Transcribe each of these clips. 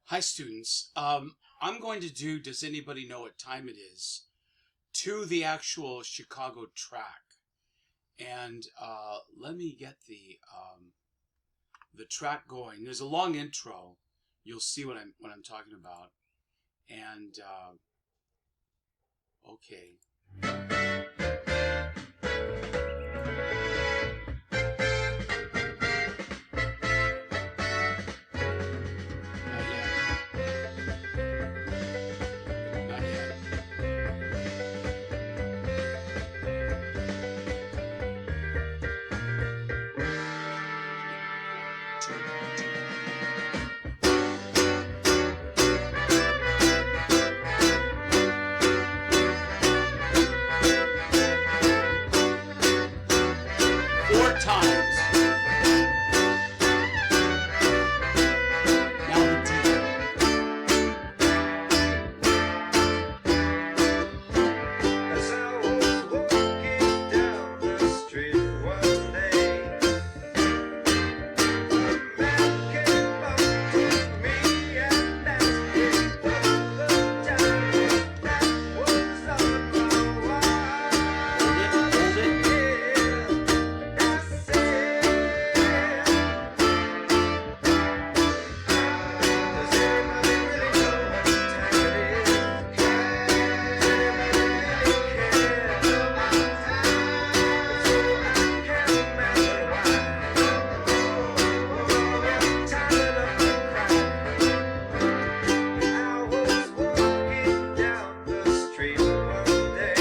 Hi, students. I'm going to do Does Anybody Know What Time It Is to the actual Chicago track. And let me get the track going. There's a long intro. You'll see what I'm talking about. And okay. Not yet. Four times. Now the D. As I was walking down the street one day, a man came up to me and asked me what the time that was on my mind. Hold it. I said, does anybody really know what time it is? Does anybody really care about time? So I can't imagine why I'm tired of the cry. I was walking down the street one day.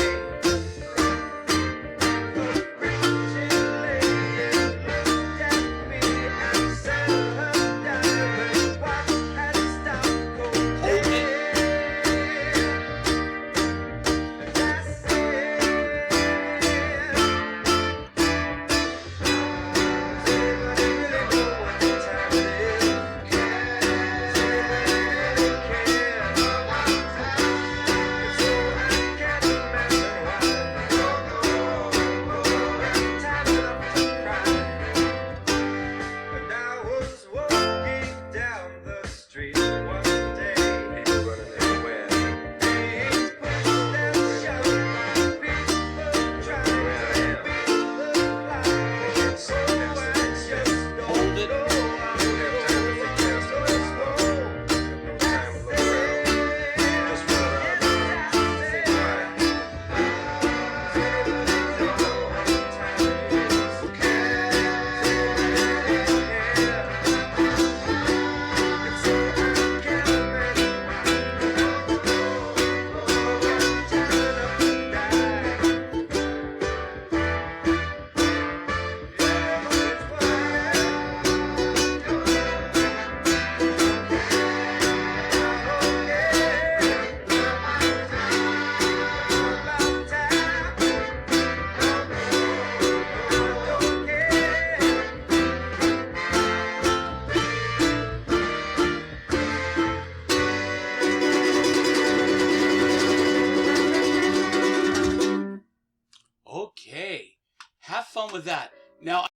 A preaching lady looked at me and said her diamond watch had stopped cold. Hold it. And I said, does anybody really know what time it is? Does anybody really care about time? So I can't imagine why I'm tired enough to cry. And I was walking down the street one day. Ain't running anywhere. Being pushed and shoved by people trying to beat the clock. So I just Hold don't it. know how to go so slow. I said, yes, I said, does anybody really know what time it is? Does anybody care? And so I can't imagine why I'm tired enough to die. Okay. Have fun with that. Now,